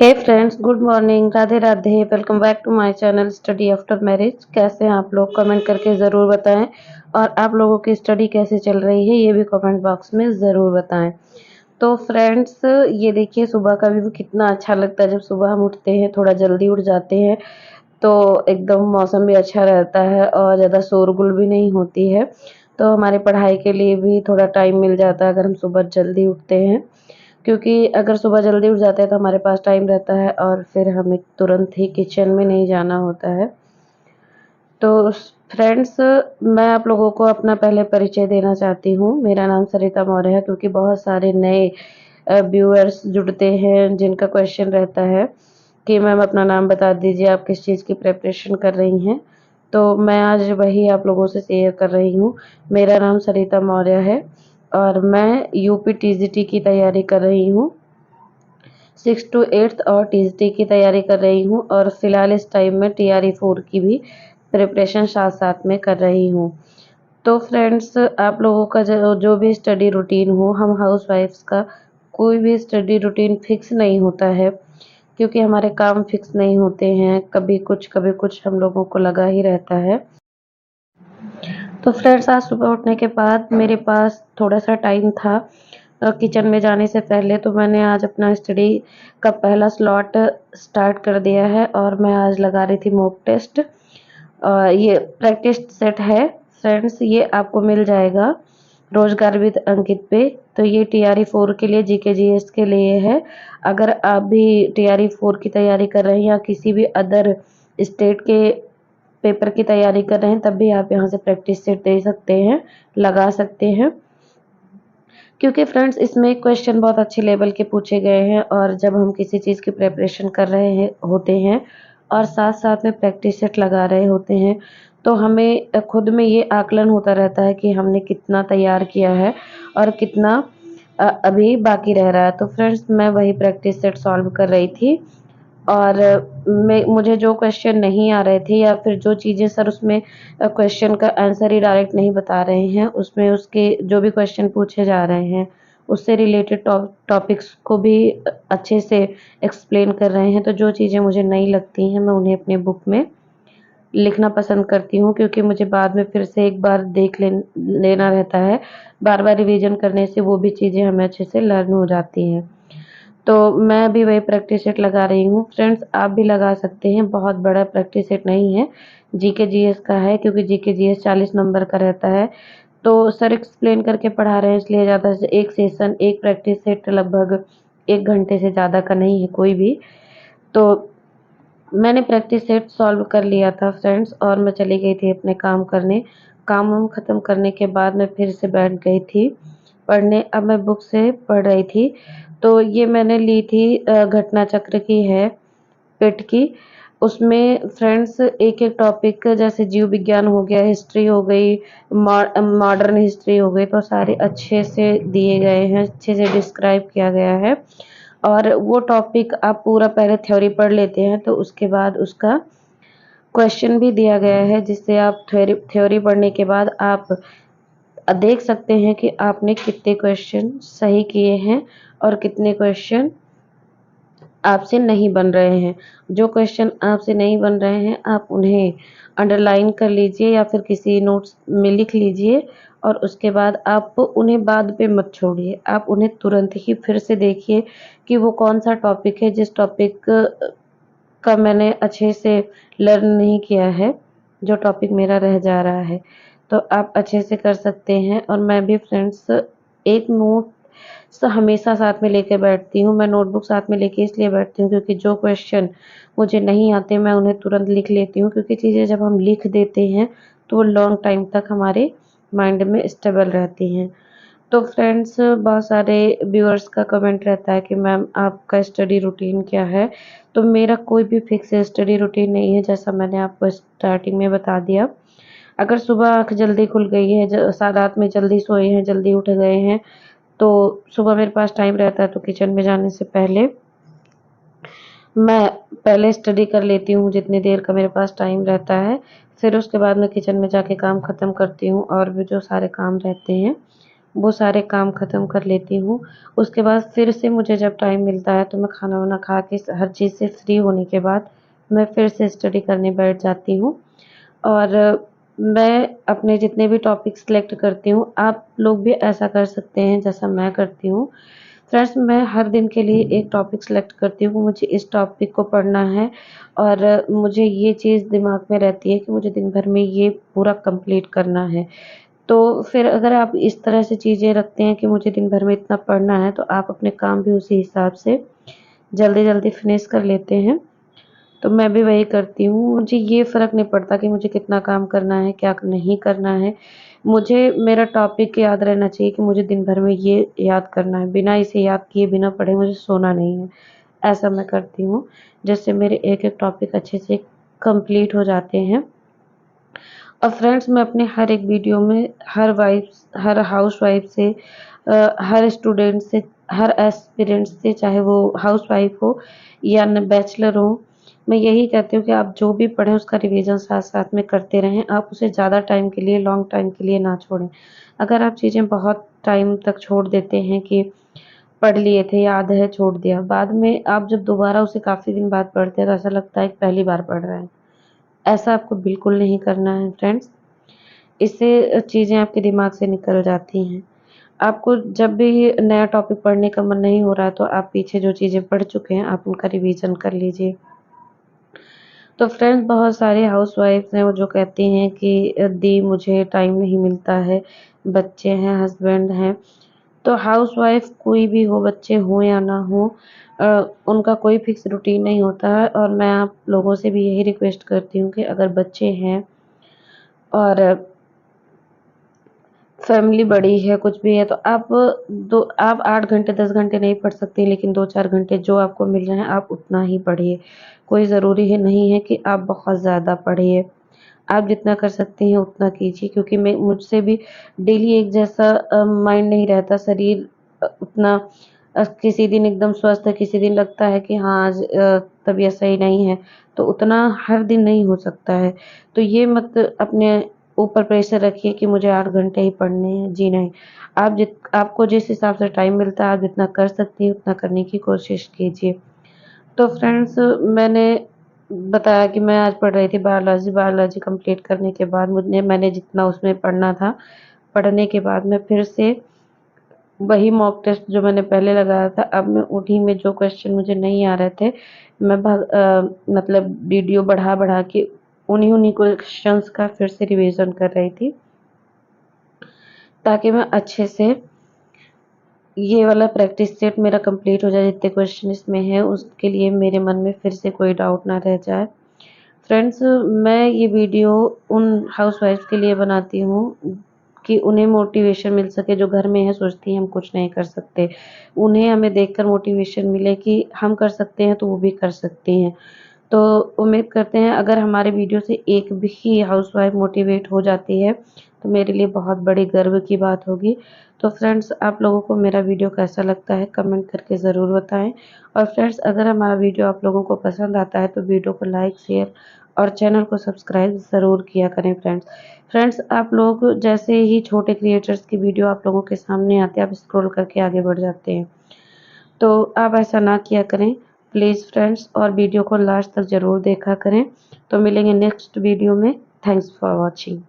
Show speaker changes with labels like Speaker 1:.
Speaker 1: Hey friends, good morning, Radhe Radhe. Welcome back to my channel study after marriage. कैसे हैं आप लोग? कमेंट करके ज़रूर बताएं। और आप लोगों की स्टडी कैसे चल रही है ये भी कमेंट बॉक्स में ज़रूर बताएं। तो फ्रेंड्स, ये देखिए सुबह का व्यू कितना अच्छा लगता है। जब सुबह हम उठते हैं, थोड़ा जल्दी उठ जाते हैं, तो एकदम मौसम भी अच्छा रहता है और ज़्यादा शोरगुल भी नहीं होती है। तो हमारे पढ़ाई के लिए भी थोड़ा टाइम मिल जाता है अगर हम सुबह जल्दी उठते हैं, क्योंकि अगर सुबह जल्दी उठ जाते हैं तो हमारे पास टाइम रहता है और फिर हमें तुरंत ही किचन में नहीं जाना होता है। तो फ्रेंड्स, मैं आप लोगों को अपना पहले परिचय देना चाहती हूँ। मेरा नाम सरिता मौर्य है, क्योंकि बहुत सारे नए व्यूअर्स जुड़ते हैं जिनका क्वेश्चन रहता है कि मैम अपना नाम बता दीजिए, आप किस चीज़ की प्रिपरेशन कर रही हैं। तो मैं आज वही आप लोगों से शेयर कर रही हूँ। मेरा नाम सरिता मौर्य है और मैं यूपी टीजीटी की तैयारी कर रही हूँ। 6 टू 8 और टीजीटी की तैयारी कर रही हूँ और फिलहाल इस टाइम में टीआरई 4 की भी प्रिपरेशन साथ साथ में कर रही हूँ। तो फ्रेंड्स, आप लोगों का जो जो भी स्टडी रूटीन हो, हम हाउस वाइफ्स का कोई भी स्टडी रूटीन फिक्स नहीं होता है, क्योंकि हमारे काम फिक्स नहीं होते हैं। कभी कुछ हम लोगों को लगा ही रहता है। तो फ्रेंड्स, आज सुबह उठने के बाद मेरे पास थोड़ा सा टाइम था किचन में जाने से पहले, तो मैंने आज अपना स्टडी का पहला स्लॉट स्टार्ट कर दिया है और मैं आज लगा रही थी मॉक टेस्ट। ये प्रैक्टिस सेट है फ्रेंड्स, ये आपको मिल जाएगा रोजगार विद अंकित पे। तो ये टीआरई 4 के लिए, जीके जीएस के लिए है। अगर आप भी टीआरई 4 की तैयारी कर रहे हैं या किसी भी अदर स्टेट के पेपर की तैयारी कर रहे हैं, तब भी आप यहाँ से प्रैक्टिस सेट दे सकते हैं, लगा सकते हैं। क्योंकि फ्रेंड्स, इसमें क्वेश्चन बहुत अच्छे लेवल के पूछे गए हैं और जब हम किसी चीज़ की प्रिपरेशन कर रहे हैं होते हैं और साथ साथ में प्रैक्टिस सेट लगा रहे होते हैं, तो हमें खुद में ये आकलन होता रहता है कि हमने कितना तैयार किया है और कितना अभी बाकी रह रहा है। तो फ्रेंड्स, मैं वही प्रैक्टिस सेट सॉल्व कर रही थी और मैं मुझे जो क्वेश्चन नहीं आ रहे थे या फिर जो चीज़ें सर उसमें क्वेश्चन का आंसर ही डायरेक्ट नहीं बता रहे हैं, उसमें उसके जो भी क्वेश्चन पूछे जा रहे हैं उससे रिलेटेड टॉपिक्स को भी अच्छे से एक्सप्लेन कर रहे हैं। तो जो चीज़ें मुझे नहीं लगती हैं, मैं उन्हें अपने बुक में लिखना पसंद करती हूँ, क्योंकि मुझे बाद में फिर से एक बार लेना रहता है। बार बार रिवीजन करने से वो भी चीज़ें हमें अच्छे से लर्न हो जाती हैं। तो मैं भी वही प्रैक्टिस सेट लगा रही हूँ। फ्रेंड्स, आप भी लगा सकते हैं। बहुत बड़ा प्रैक्टिस सेट नहीं है, जीके जीएस का है, क्योंकि जीके जीएस 40 नंबर का रहता है। तो सर एक्सप्लेन करके पढ़ा रहे हैं, इसलिए ज़्यादा से एक सेशन, एक प्रैक्टिस सेट लगभग 1 घंटे से ज़्यादा का नहीं है कोई भी। तो मैंने प्रैक्टिस सेट सॉल्व कर लिया था फ्रेंड्स और मैं चली गई थी अपने काम करने। काम वाम ख़त्म करने के बाद मैं फिर से बैठ गई थी पढ़ने। अब मैं बुक से पढ़ रही थी। तो ये मैंने ली थी घटना चक्र की है, पेट की। उसमें फ्रेंड्स एक-एक टॉपिक, जैसे जीव विज्ञान हो गया, हिस्ट्री हो गई, मॉडर्न हिस्ट्री हो गई, तो सारे अच्छे से दिए गए हैं, अच्छे से डिस्क्राइब किया गया है। और वो टॉपिक आप पूरा पहले थ्योरी पढ़ लेते हैं, तो उसके बाद उसका क्वेश्चन भी दिया गया है, जिससे आप थ्योरी थ्योरी पढ़ने के बाद आप देख सकते हैं कि आपने कितने क्वेश्चन सही किए हैं और कितने क्वेश्चन आपसे नहीं बन रहे हैं। जो क्वेश्चन आपसे नहीं बन रहे हैं, आप उन्हें अंडरलाइन कर लीजिए या फिर किसी नोट्स में लिख लीजिए और उसके बाद आप उन्हें बाद पे मत छोड़िए। आप उन्हें तुरंत ही फिर से देखिए कि वो कौन-सा टॉपिक है जिस टॉपिक का मैंने अच्छे से लर्न नहीं किया है, जो टॉपिक मेरा रह जा रहा है। तो आप अच्छे से कर सकते हैं। और मैं भी फ्रेंड्स एक नोट्स हमेशा साथ में लेके बैठती हूँ। मैं नोटबुक साथ में लेके इसलिए बैठती हूँ, क्योंकि जो क्वेश्चन मुझे नहीं आते मैं उन्हें तुरंत लिख लेती हूँ, क्योंकि चीज़ें जब हम लिख देते हैं तो वो लॉन्ग टाइम तक हमारे माइंड में स्टेबल रहती हैं। तो फ्रेंड्स, बहुत सारे व्यूअर्स का कमेंट रहता है कि मैम आपका स्टडी रूटीन क्या है? तो मेरा कोई भी फिक्स स्टडी रूटीन नहीं है, जैसा मैंने आपको स्टार्टिंग में बता दिया। अगर सुबह आँख जल्दी खुल गई है, रात में जल्दी सोए हैं, जल्दी उठ गए हैं, तो सुबह मेरे पास टाइम रहता है, तो किचन में जाने से पहले मैं पहले स्टडी कर लेती हूँ जितनी देर का मेरे पास टाइम रहता है। फिर उसके बाद मैं किचन में जाके काम ख़त्म करती हूँ और भी जो सारे काम रहते हैं वो सारे काम ख़त्म कर लेती हूँ। उसके बाद फिर से मुझे जब टाइम मिलता है तो मैं खाना-वाना खा के हर चीज़ से फ्री होने के बाद मैं फिर से स्टडी करने बैठ जाती हूँ। और मैं अपने जितने भी टॉपिक सिलेक्ट करती हूँ, आप लोग भी ऐसा कर सकते हैं जैसा मैं करती हूँ। फ्रेंड्स, मैं हर दिन के लिए एक टॉपिक सिलेक्ट करती हूँ कि मुझे इस टॉपिक को पढ़ना है और मुझे ये चीज़ दिमाग में रहती है कि मुझे दिन भर में ये पूरा कंप्लीट करना है। तो फिर अगर आप इस तरह से चीज़ें रखते हैं कि मुझे दिन भर में इतना पढ़ना है, तो आप अपने काम भी उसी हिसाब से जल्दी-जल्दी फिनिश कर लेते हैं। तो मैं भी वही करती हूँ। मुझे ये फ़र्क नहीं पड़ता कि मुझे कितना काम करना है, क्या नहीं करना है। मुझे मेरा टॉपिक याद रहना चाहिए कि मुझे दिन भर में ये याद करना है। बिना इसे याद किए, बिना पढ़े मुझे सोना नहीं है। ऐसा मैं करती हूँ, जिससे मेरे एक-एक टॉपिक अच्छे से कंप्लीट हो जाते हैं। और फ्रेंड्स, मैं अपने हर एक वीडियो में हर हाउसवाइफ़ से हर स्टूडेंट से, हर एस्पिरेंट से, चाहे वो हाउसवाइफ़ हो या न बैचलर हो, मैं यही कहती हूँ कि आप जो भी पढ़ें उसका रिवीज़न साथ-साथ में करते रहें। आप उसे ज़्यादा टाइम के लिए, लॉन्ग टाइम के लिए ना छोड़ें। अगर आप चीज़ें बहुत टाइम तक छोड़ देते हैं कि पढ़ लिए थे, याद है, छोड़ दिया, बाद में आप जब दोबारा उसे काफ़ी दिन बाद पढ़ते हैं तो ऐसा लगता है कि पहली बार पढ़ रहे हैं। ऐसा आपको बिल्कुल नहीं करना है फ्रेंड्स। इससे चीज़ें आपके दिमाग से निकल जाती हैं। आपको जब भी नया टॉपिक पढ़ने का मन नहीं हो रहा है, तो आप पीछे जो चीज़ें पढ़ चुके हैं, आप उनका रिवीज़न कर लीजिए। तो फ्रेंड्स, बहुत सारे हाउसवाइफ्स हैं वो जो कहती हैं कि दी मुझे टाइम नहीं मिलता है, बच्चे हैं, हस्बैंड हैं। तो हाउसवाइफ़ कोई भी हो, बच्चे हों या ना हों, उनका कोई फ़िक्स रूटीन नहीं होता है और मैं आप लोगों से भी यही रिक्वेस्ट करती हूँ कि अगर बच्चे हैं और फैमिली बड़ी है, कुछ भी है, तो आप 8 घंटे 10 घंटे नहीं पढ़ सकती, लेकिन 2-4 घंटे जो आपको मिल रहे हैं, आप उतना ही पढ़िए। कोई ज़रूरी है नहीं है कि आप बहुत ज़्यादा पढ़िए। आप जितना कर सकती हैं उतना कीजिए, क्योंकि मैं मुझसे भी डेली एक जैसा माइंड नहीं रहता, शरीर उतना किसी दिन एकदम स्वस्थ है, किसी दिन लगता है कि हाँ, आज तबीयत सही नहीं है, तो उतना हर दिन नहीं हो सकता है। तो ये मत अपने ऊपर प्रेशर रखिए कि मुझे 8 घंटे ही पढ़ने हैं, जी नहीं। आपको जिस हिसाब से टाइम मिलता है, आप जितना कर सकती हैं उतना करने की कोशिश कीजिए। तो फ्रेंड्स, मैंने बताया कि मैं आज पढ़ रही थी बायोलॉजी, बायोलॉजी कंप्लीट करने के बाद मैंने जितना उसमें पढ़ना था, पढ़ने के बाद मैं फिर से वही मॉक टेस्ट जो मैंने पहले लगाया था, अब मैं उन्हीं में जो क्वेश्चन मुझे नहीं आ रहे थे, मतलब वीडियो बढ़ा-बढ़ा के उन्हीं-उन्हीं क्वेश्चंस का फिर से रिवीजन कर रही थी, ताकि मैं अच्छे से ये वाला प्रैक्टिस सेट मेरा कंप्लीट हो जाए, जितने क्वेश्चन इसमें हैं, उसके लिए मेरे मन में फिर से कोई डाउट ना रह जाए। फ्रेंड्स, मैं ये वीडियो उन हाउसवाइफ़्स के लिए बनाती हूँ कि उन्हें मोटिवेशन मिल सके, जो घर में हैं, सोचती हैं हम कुछ नहीं कर सकते। उन्हें हमें देखकर मोटिवेशन मिले कि हम कर सकते हैं तो वो भी कर सकती हैं। तो उम्मीद करते हैं अगर हमारे वीडियो से एक भी हाउसवाइफ़ मोटिवेट हो जाती है, तो मेरे लिए बहुत बड़ी गर्व की बात होगी। तो फ्रेंड्स, आप लोगों को मेरा वीडियो कैसा लगता है कमेंट करके ज़रूर बताएँ। और फ्रेंड्स, अगर हमारा वीडियो आप लोगों को पसंद आता है तो वीडियो को लाइक, शेयर और चैनल को सब्सक्राइब ज़रूर किया करें फ्रेंड्स। फ्रेंड्स, आप लोग जैसे ही छोटे क्रिएटर्स की वीडियो आप लोगों के सामने आते हैं, आप स्क्रॉल करके आगे बढ़ जाते हैं। तो आप ऐसा ना किया करें प्लीज़ फ्रेंड्स, और वीडियो को लास्ट तक ज़रूर देखा करें। तो मिलेंगे नेक्स्ट वीडियो में। Thanks for watching.